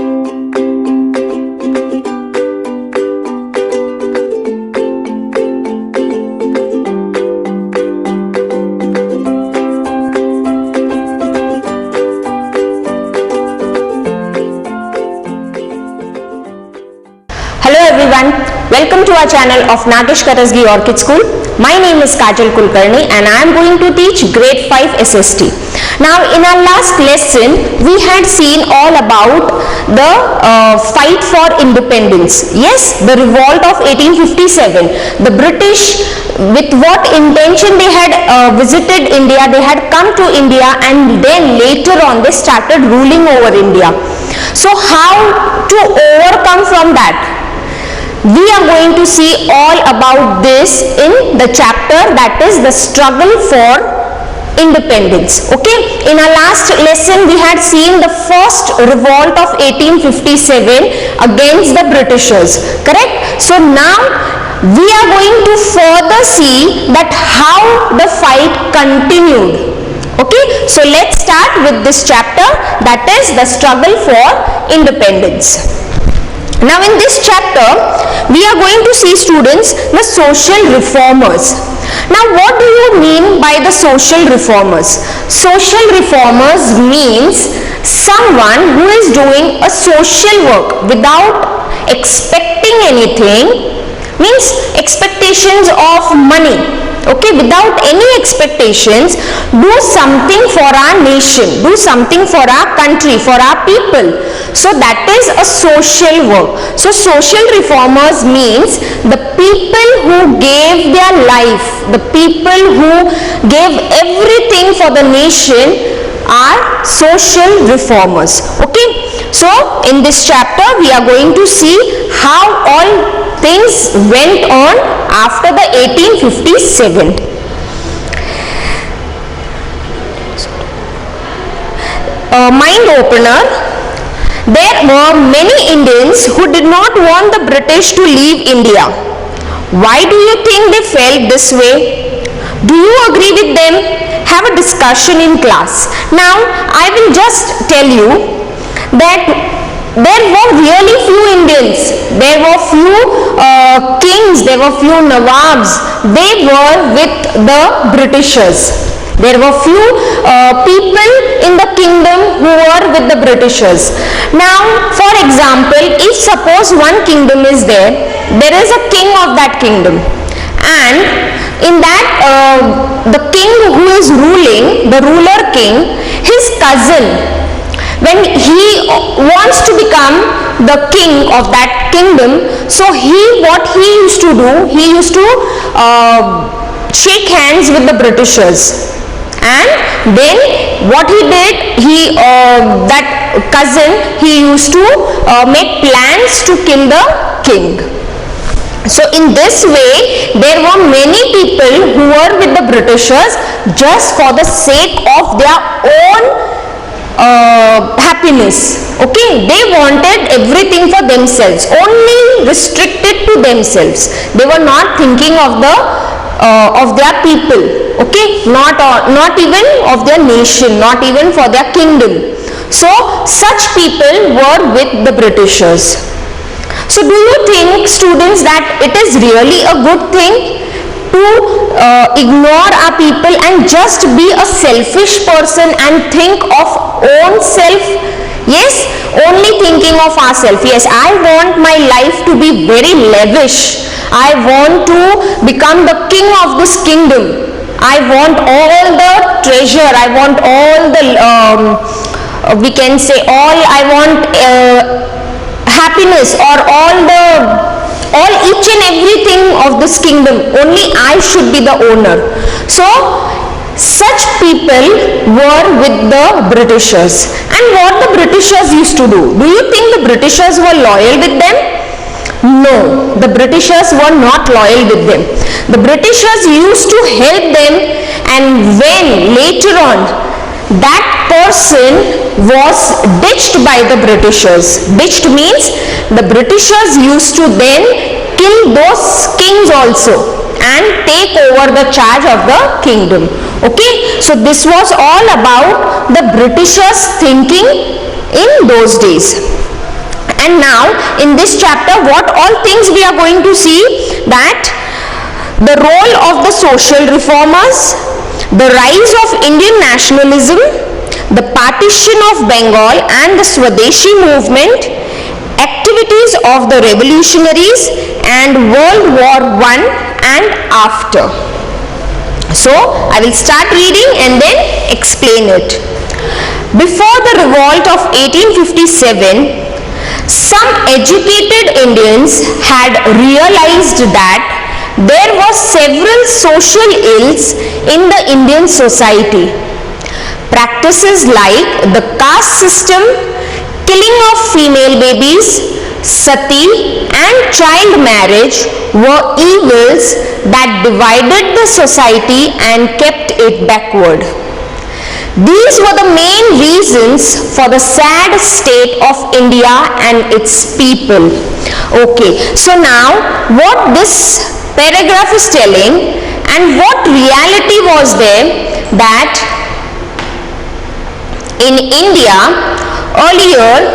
Hello everyone, welcome to our channel of Nagesh Karasgi Orchid School. My name is Kajal Kulkarni and I am going to teach grade 5 SST. Now in our last lesson we had seen all about the fight for independence. Yes, the revolt of 1857. The British, with what intention they had visited India, they had come to India and then later on they started ruling over India. So how to overcome from that? We are going to see all about this in the chapter, that is the struggle for independence. Okay, in our last lesson we had seen the first revolt of 1857 against the Britishers, correct? So now we are going to further see that how the fight continued. Okay, so let's start with this chapter, that is the struggle for independence. Now in this chapter we are going to see, students, the social reformers. Now what do you mean by the social reformers? Social reformers means someone who is doing a social work without expecting anything, means expectations of money. Okay, without any expectations, do something for our nation, do something for our country, for our people. So that is a social work. So social reformers means the people who gave their life, the people who gave everything for the nation are social reformers. Okay, so in this chapter we are going to see how all things went on after the 1857. Mind opener. There were many Indians who did not want the British to leave India. Why do you think they felt this way? Do you agree with them? Have a discussion in class. Now I will just tell you that there were really few Indians, there were few kings, there were few Nawabs, they were with the Britishers. There were few people in the kingdom who were with the Britishers. Now for example, if suppose one kingdom is there, there is a king of that kingdom, and in that the king who is ruling, the ruler king, his cousin, when he wants to become the king of that kingdom, so what he used to do, he used to shake hands with the Britishers, and then what he did, that cousin, he used to make plans to kill the king. So in this way there were many people who were with the Britishers just for the sake of their own happiness. Okay, they wanted everything for themselves, only restricted to themselves. They were not thinking of their people. Okay, not even of their nation, not even for their kingdom. So such people were with the Britishers. So do you think, students, that it is really a good thing to ignore our people and just be a selfish person and think of own self? Yes, only thinking of ourselves. Yes, I want my life to be very lavish. I want to become the king of this kingdom. I want all the treasure. I want all the we can say I want happiness, or all each and everything of this kingdom. Only I should be the owner. So such people were with the Britishers. And what the Britishers used to do? Do you think the Britishers were loyal with them? No, the Britishers were not loyal with them. The Britishers used to help them, and when later on that person was ditched by the Britishers. Ditched means the Britishers used to then kill those kings also and take over the charge of the kingdom. Okay, so this was all about the Britishers thinking in those days. And now in this chapter, what all things we are going to see, that the role of the social reformers, the rise of Indian nationalism, the partition of Bengal and the Swadeshi movement, activities of the revolutionaries, and World War I and after. So I will start reading and then explain it. Before the revolt of 1857, some educated Indians had realized that there were several social ills in the Indian society. Practices like the caste system, killing of female babies, sati and child marriage were evils that divided the society and kept it backward. These were the main reasons for the sad state of India and its people. Okay, so now what this paragraph is telling and what reality was there, that in India earlier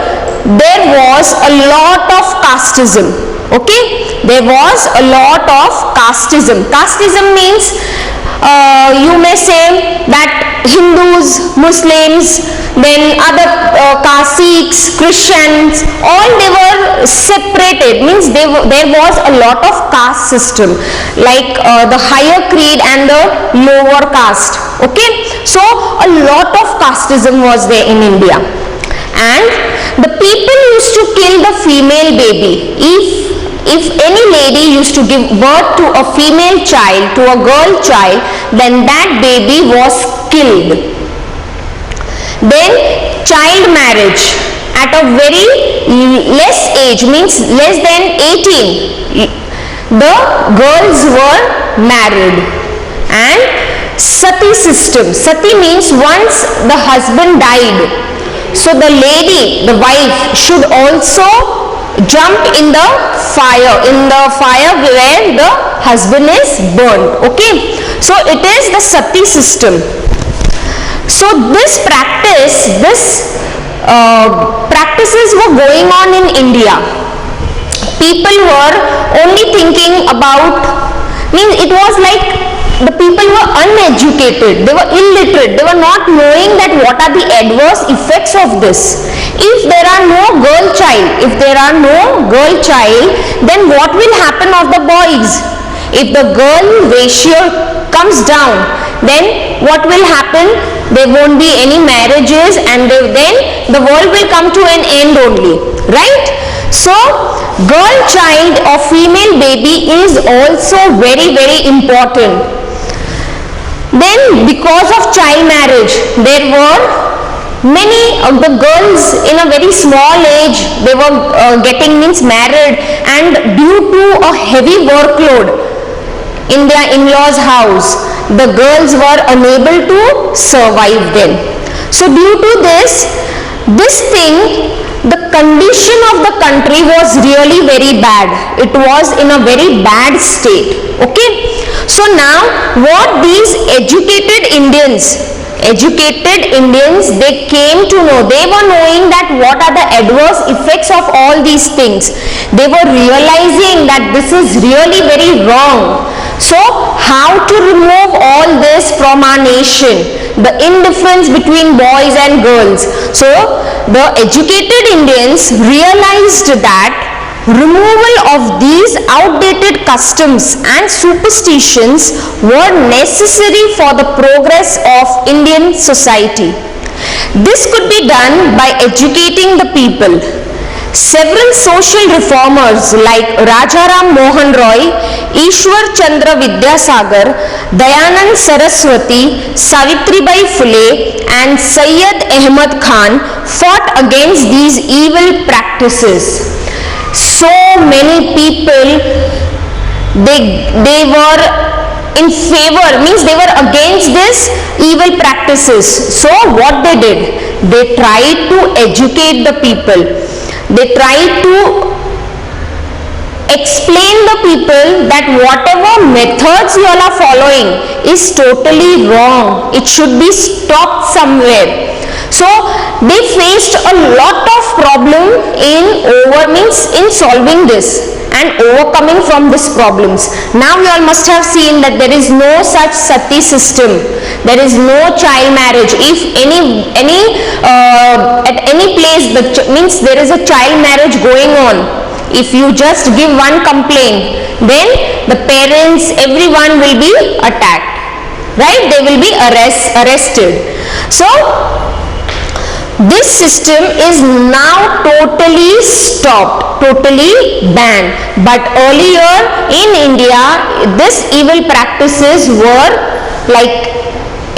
there was a lot of casteism. Okay, there was a lot of casteism. Casteism means you may say that Hindus, Muslims, then other Sikhs, Christians, all they were separated, means there was a lot of caste system, like the higher creed and the lower caste. Okay, so a lot of casteism was there in India, and the people used to kill the female baby. If any lady used to give birth to a female child, to a girl child, then that baby was killed. Then child marriage at a very less age, means less than 18, the girls were married. And sati system. Sati means once the husband died, so the lady, the wife, should also jump in the fire where the husband is burned. Okay, so it is the sati system. So this practices were going on in India. People were only thinking about, means it was like the people were uneducated, they were illiterate, they were not knowing that what are the adverse effects of this. If there are no girl child, then what will happen of the boys? If the girl ratio comes down, then what will happen? There won't be any marriages, and then the world will come to an end only, right? So girl child or female baby is also very, very important. Then because of child marriage, there were many of the girls in a very small age, they were getting married, and due to a heavy workload in their in-laws' house, the girls were unable to survive them. So due to this thing, the condition of the country was really very bad. It was in a very bad state. Okay, so now what these educated Indians, they came to know, they were knowing that what are the adverse effects of all these things. They were realizing that this is really very wrong. So how to remove all this from our nation, the indifference between boys and girls? So the educated Indians realized that removal of these outdated customs and superstitions were necessary for the progress of Indian society. This could be done by educating the people. Several social reformers like Rajaram Mohan Roy, Ishwar Chandra Vidyasagar, Dayanand Saraswati, Savitribai Phule and Syed Ahmad Khan fought against these evil practices. So many people, they were in favor, means they were against this evil practices. So what they did, they tried to educate the people. They tried to explain the people that whatever methods you all are following is totally wrong. It should be stopped somewhere. So they faced a lot of problem in solving this and overcoming from these problems. Now you all must have seen that there is no such sati system. There is no child marriage. If at any place means there is a child marriage going on, if you just give one complaint, then the parents, everyone will be attacked, right? They will be arrested. So this system is now totally stopped, totally banned. But earlier in India, these evil practices were like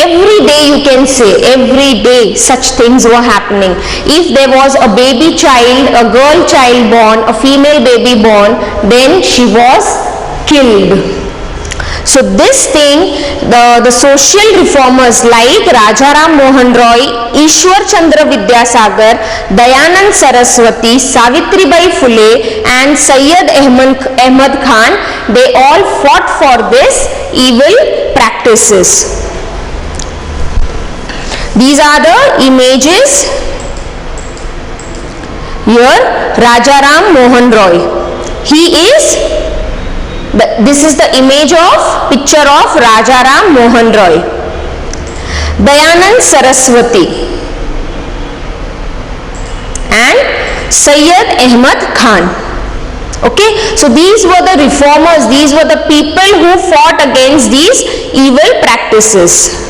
every day, you can say, every day such things were happening. If there was a baby child, a girl child born, a female baby born, then she was killed. So this thing, the social reformers like Rajaram Mohan Roy, Ishwar Chandra Vidyasagar, Dayanand Saraswati, Savitribai Phule and Syed Ahmad Khan, they all fought for this evil practices. These are the images here. Rajaram Mohan Roy, this is the picture of Rajaram Mohan Roy. Dayanand Saraswati and Syed Ahmad Khan. Okay, so these were the reformers, these were the people who fought against these evil practices.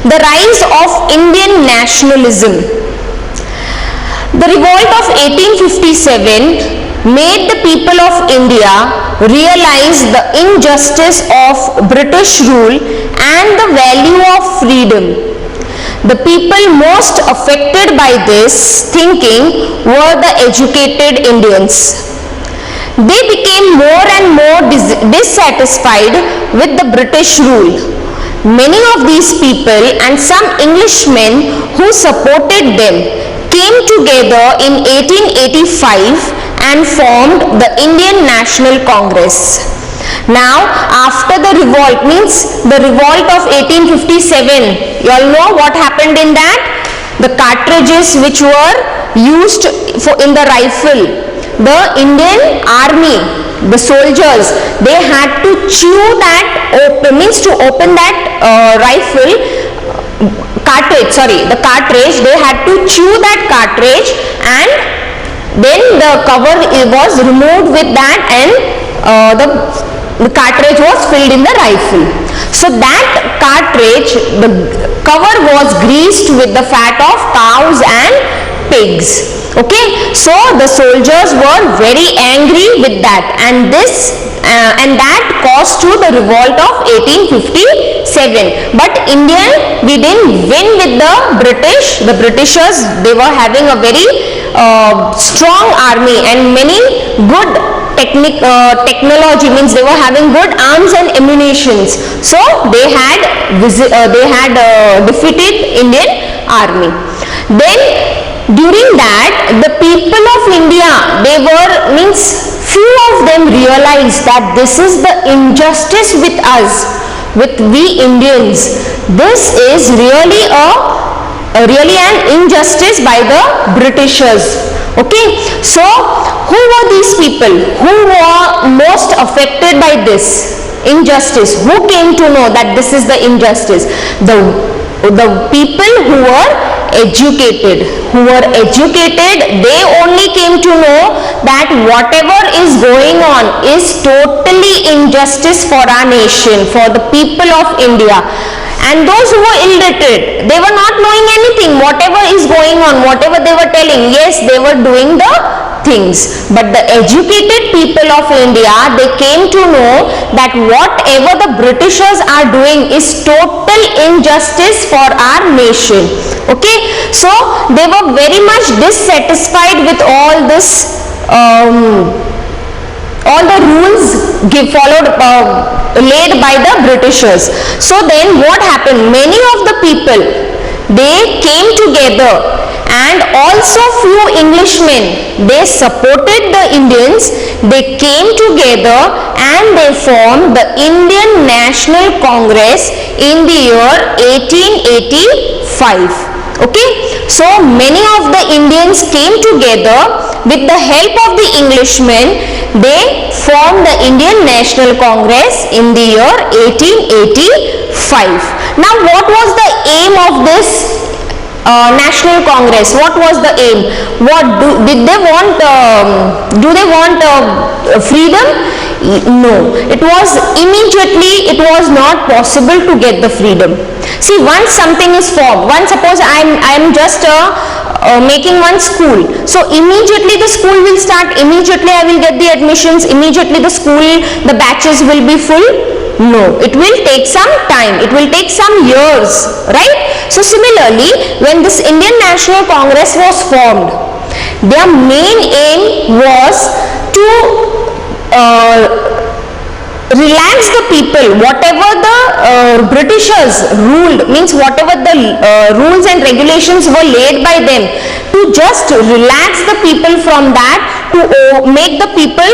The rise of Indian nationalism. The revolt of 1857 made the people of India realize the injustice of British rule and the value of freedom. The people most affected by this thinking were the educated Indians. They became more and more dissatisfied with the British rule. Many of these people and some Englishmen who supported them came together in 1885 and formed the Indian National Congress. Now, after the revolt, means the revolt of 1857, you all know what happened in that? The cartridges which were used in the rifle, the Indian army, the soldiers, they had to chew that open, means to open that the cartridge, they had to chew that cartridge and then the cover was removed with that and the cartridge was filled in the rifle. So that cartridge, the cover was greased with the fat of cows and pigs. Okay, so the soldiers were very angry with that, and that caused to the revolt of 1857. But we didn't win with the British. The Britishers, they were having a very strong army and many good technology, means they were having good arms and ammunitions. So they had defeated Indian army. Then during that, the people of India, few of them realized that this is the injustice with us, with we Indians. This is really an injustice by the Britishers. Okay, so who were these people who were most affected by this injustice? Who came to know that this is the injustice? The people who were educated. They only came to know that whatever is going on is totally injustice for our nation, for the people of India. And those who were illiterate, they were not knowing anything. Whatever is going on, whatever they were telling, yes, they were doing the things. But the educated people of India, they came to know that whatever the Britishers are doing is total injustice for our nation. Okay, so they were very much dissatisfied with all this, all the rules laid by the Britishers. So then what happened? Many of the people, they came together, and also few Englishmen, they supported the Indians they came together and they formed the Indian National Congress in the year 1885. Okay, so many of the Indians came together with the help of the Englishmen. They formed the Indian National Congress in the year 1885. Now, what was the aim of this National Congress? What was the aim? What did they want? Do they want freedom? No. It was immediately. It was not possible to get the freedom. See, once something is formed, once suppose I am just making one school, so immediately the school will start. Immediately I will get the admissions. Immediately the school, the batches will be full. No, it will take some time. It will take some years, right? So similarly, when this Indian National Congress was formed, their main aim was to relax the people. Whatever the Britishers ruled, means whatever the rules and regulations were laid by them, to just relax the people from that, to make the people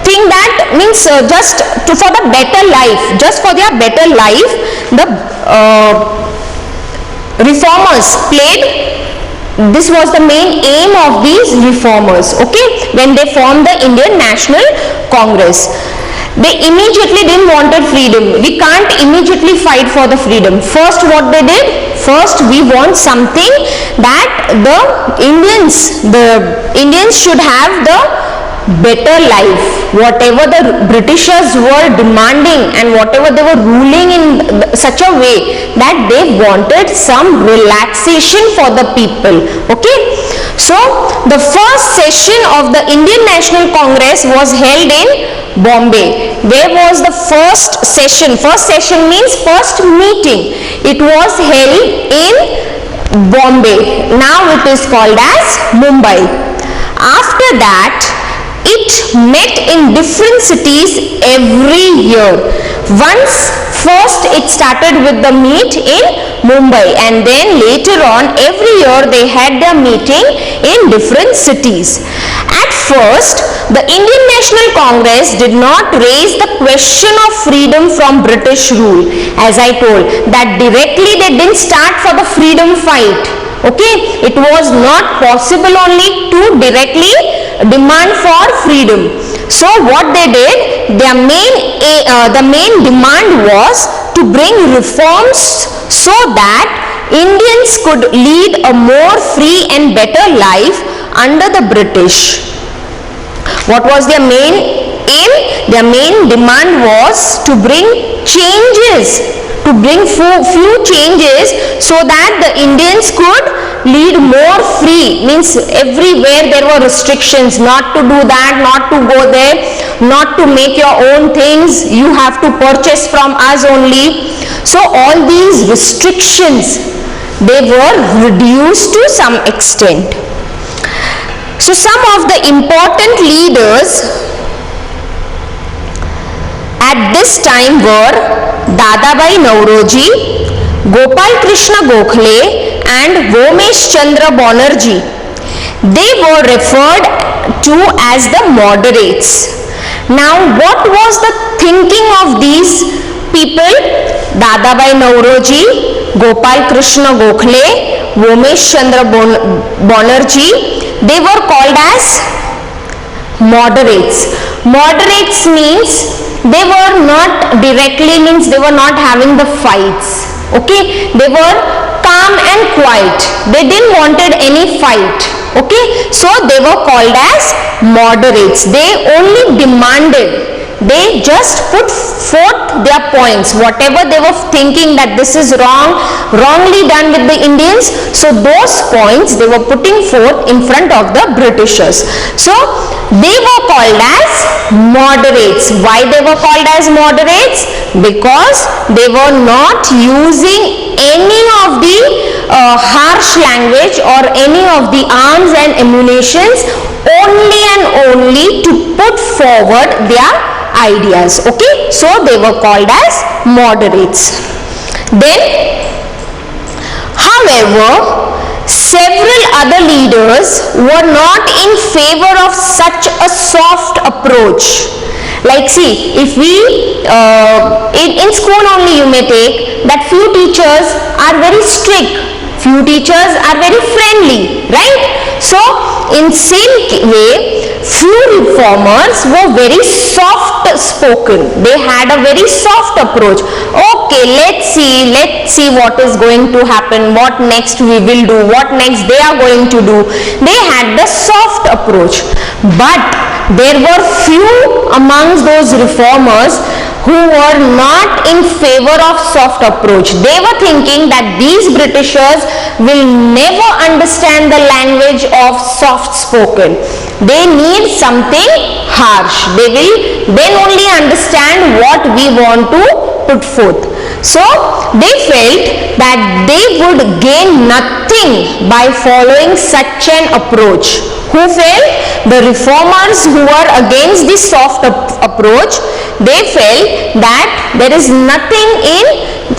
think that, means just for the better life, just for their better life, the reformers played. This was the main aim of these reformers, okay, when they formed the Indian National Congress. They immediately didn't wanted freedom. We can't immediately fight for the freedom. First, what they did? First, we want something that the Indians should have the better life. Whatever the Britishers were demanding and whatever they were ruling in such a way that they wanted some relaxation for the people. Okay, so the first session of the Indian National Congress was held in Bombay. Where was the first session? First session means first meeting. It was held in Bombay. Now it is called as Mumbai. After that, it met in different cities every year. Once first it started with the meet in Mumbai, and then later on every year they had their meeting in different cities. At first, the Indian National Congress did not raise the question of freedom from British rule. As I told, that directly they didn't start for the freedom fight. Okay, it was not possible only to directly demand for freedom. So what they did, the main demand was to bring reforms so that Indians could lead a more free and better life under the British. What was their main aim? Their main demand was to bring changes, to bring few changes so that the Indians could lead more free. Means everywhere there were restrictions, not to do that, not to go there, not to make your own things, you have to purchase from us only. So all these restrictions, they were reduced to some extent. So some of the important leaders at this time were Dadabhai Naoroji, Gopal Krishna Gokhale and Vomesh Chandra Banerjee. They were referred to as the moderates. Now what was the thinking of these people? Dadabhai Naoroji, Gopal Krishna Gokhale, Vomesh Chandra Banerjee, they were called as moderates. Moderates means they were not directly, means they were not having the fights. Okay, they were calm and quiet. They didn't wanted any fight. Okay, so they were called as moderates. They only demanded. They just put forth their points, whatever they were thinking that this is wrongly done with the Indians. So those points they were putting forth in front of the Britishers. So they were called as moderates. Why they were called as moderates? Because they were not using any of the harsh language or any of the arms and ammunitions, only and only to put forward their ideas. Okay, so they were called as moderates. Then, however, several other leaders were not in favor of such a soft approach. Like see, if we in school only you may take that few teachers are very strict, few teachers are very friendly, right? So in same way, few reformers were very soft spoken. They had a very soft approach. Okay, let's see what is going to happen, what next we will do, what next they are going to do. They had the soft approach. But there were few amongst those reformers who were not in favor of soft approach. They were thinking that these Britishers will never understand the language of soft spoken. They need something harsh. They will then only understand what we want to put forth. So they felt that they would gain nothing by following such an approach. Who felt? The reformers who were against the soft approach. They felt that there is nothing in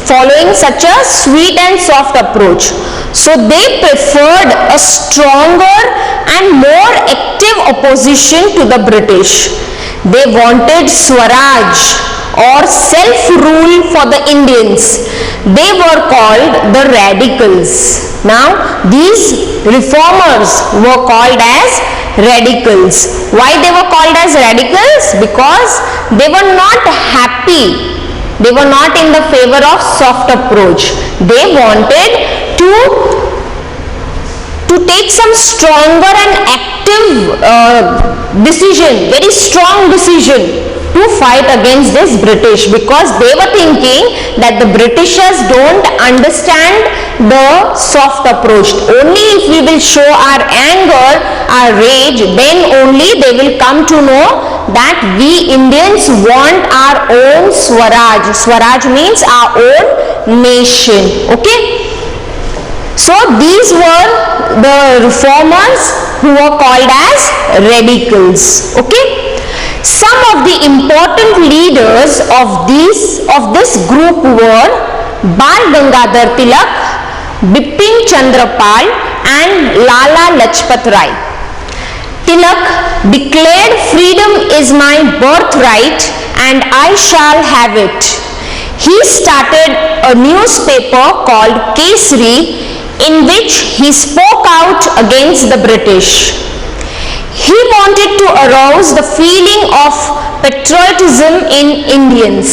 following such a sweet and soft approach. So they preferred a stronger and more active opposition to the British. They wanted Swaraj or self-rule for the Indians. They were called the radicals. Now these reformers were called as radicals. Why they were called as radicals? Because they were not happy. They were not in the favor of soft approach. They wanted to take some stronger and active decision, very strong decision to fight against this British, because they were thinking that the Britishers don't understand the soft approach. Only if we will show our anger, our rage, then only they will come to know that we Indians want our own Swaraj. Swaraj means our own nation. Okay. So these were the reformers who were called as radicals. Okay. Some of the important leaders of this group were Bal Gangadhar Tilak, Bipin Chandra Pal and Lala Lajpat Rai. Tilak declared, "Freedom is my birthright and I shall have it." He started a newspaper called Kesari, in which he spoke out against the British. He wanted to arouse the feeling of patriotism in Indians.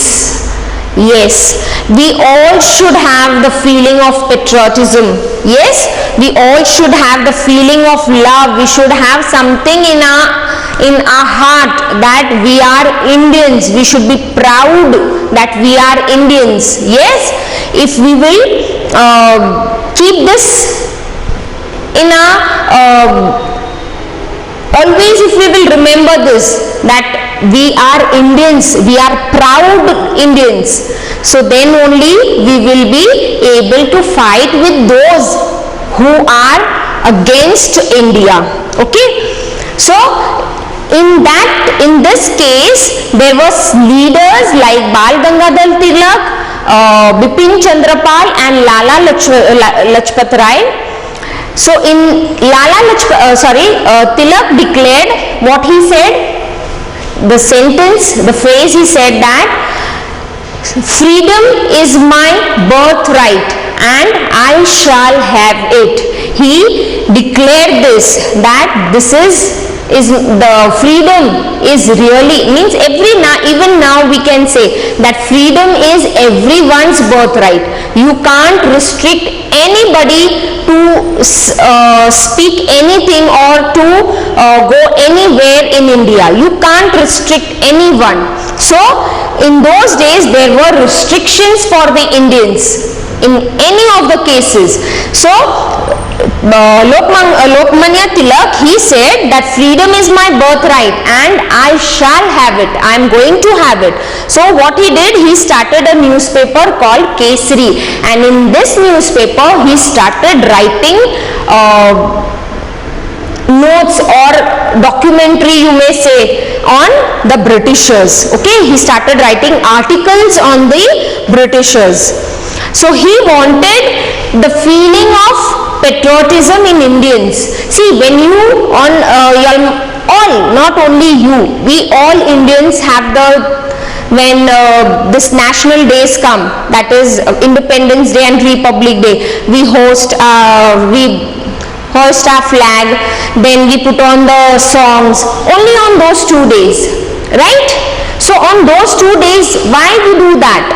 Yes, we all should have the feeling of patriotism. Yes, we all should have the feeling of love. We should have something in our heart that we are Indians. We should be proud that we are Indians. Yes, if we will keep this in our always, if we will remember this, that we are Indians, we are proud Indians, so then only we will be able to fight with those who are against India. Okay, so in this case there was leaders like Bal Gangadhar Tilak, Bipin Chandra Pal and Lala Lajpat Rai. So in Tilak declared what he said, the sentence, the phrase he said that freedom is my birthright and I shall have it. He declared this, that this is the freedom is really, means even now we can say that freedom is everyone's birthright. You can't restrict anybody to speak anything or to go anywhere in India. You can't restrict anyone. So in those days there were restrictions for the Indians in any of the cases. So Lokmanya Tilak, he said that freedom is my birthright and I shall have it. I am going to have it. So what he did, he started a newspaper called Kesari, and in this newspaper he started writing notes or documentary, you may say, on the Britishers. Okay, he started writing articles on the Britishers. So he wanted the feeling of patriotism in Indians. See, when you all, not only you, we all Indians have when this national days come, that is Independence Day and Republic Day, we hoist our flag, then we put on the songs, only on those 2 days, right? So on those 2 days, why we do that?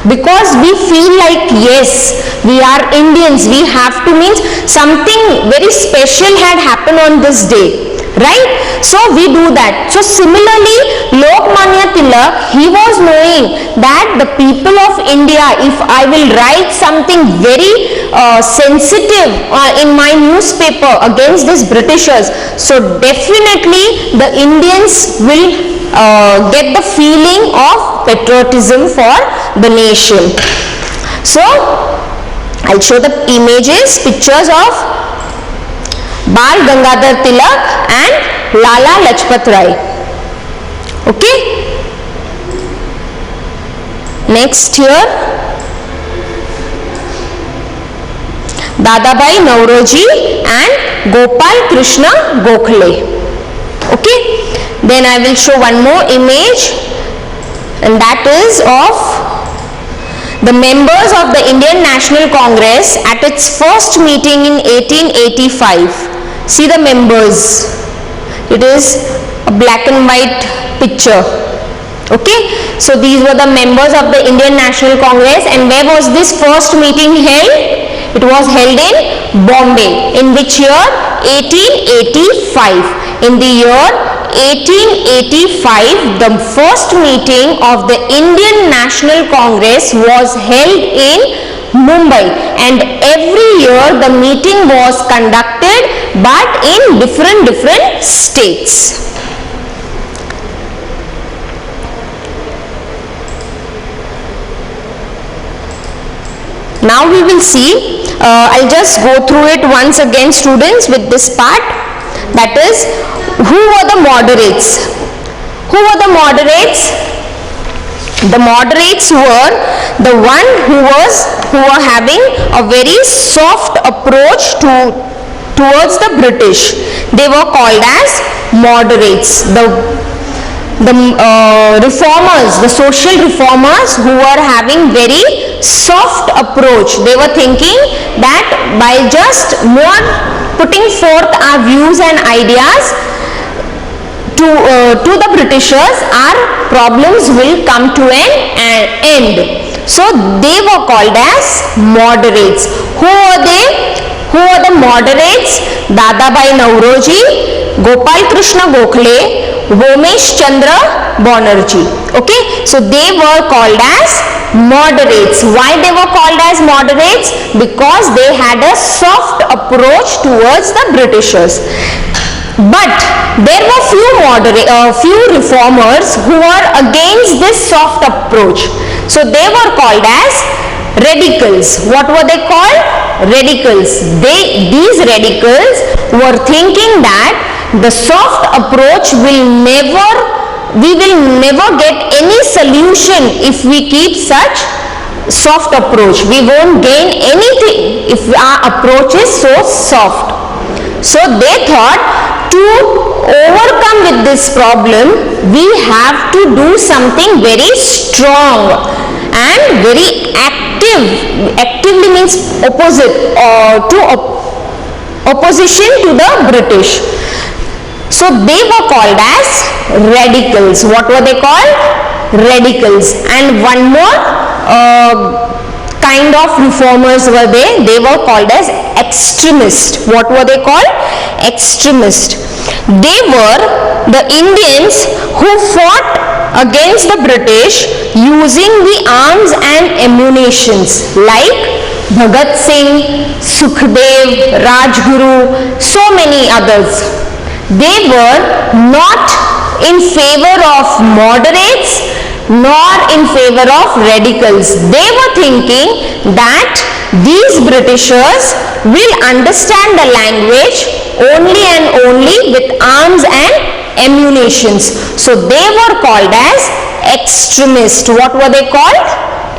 Because we feel like, yes, we are Indians, we have to, means something very special had happened on this day, right? So we do that. So similarly, Lokmanya Tilak, he was knowing that the people of India, if I will write something very sensitive in my newspaper against these Britishers, so definitely the Indians will get the feeling of patriotism for the nation. So I'll show the images, pictures of Bal Gangadhar Tilak and Lala Lajpat Rai. Okay. Next here, Dadabhai Naoroji and Gopal Krishna Gokhale. Okay. Then I will show one more image, and that is of the members of the Indian National Congress at its first meeting in 1885. See the members. It is a black and white picture. Okay. So these were the members of the Indian National Congress, and where was this first meeting held? It was held in Bombay. In which year? 1885. In the year 1885, the first meeting of the Indian National Congress was held in Mumbai, and every year the meeting was conducted but in different states. Now we will see, I'll just go through it once again, students, with this part, that is, who were the moderates? Who were the moderates? The moderates were the one who were having a very soft approach towards the British. They were called as moderates. The reformers, the social reformers who were having very soft approach. They were thinking that by just more putting forth our views and ideas to the Britishers, our problems will come to an end. So they were called as moderates. Who are they? Who are the moderates? Dadabhai Naoroji, Gopal Krishna Gokhale, Vomesh Chandra Banerjee. Okay, so they were called as moderates. Why they were called as moderates? Because they had a soft approach towards the Britishers. But there were few reformers who were against this soft approach. So they were called as radicals. What were they called? Radicals. These radicals were thinking that the soft approach we will never get any solution if we keep such soft approach. We won't gain anything if our approach is so soft. So they thought, to overcome with this problem, we have to do something very strong and very active. Actively means opposite or opposition to the British. So they were called as radicals. What were they called? Radicals. And one more kind of reformers were they. They were called as extremists. What were they called? Extremists. They were the Indians who fought against the British using the arms and ammunitions like Bhagat Singh, Sukhdev, Rajguru, so many others. They were not in favor of moderates nor in favor of radicals. They were thinking that these Britishers will understand the language only and only with arms and ammunitions. So they were called as extremists. What were they called?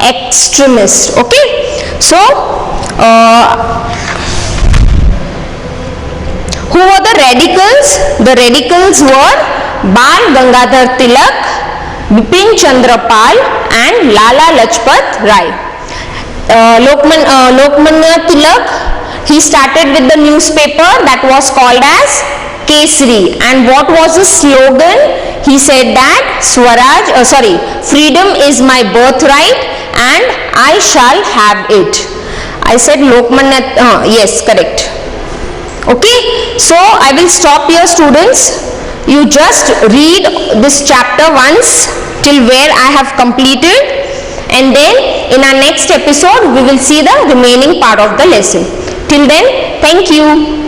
Extremists. Okay. So Who were the radicals? The radicals were Bal Gangadhar Tilak, Bipin Chandra Pal and Lala Lajpat Rai. Lokmanya Tilak, he started with the newspaper that was called as Kesari, and what was the slogan? He said that freedom is my birthright and I shall have it. I said Lokmanya, yes, correct. Okay, so I will stop here, students. You just read this chapter once till where I have completed, and then in our next episode we will see the remaining part of the lesson. Till then, thank you.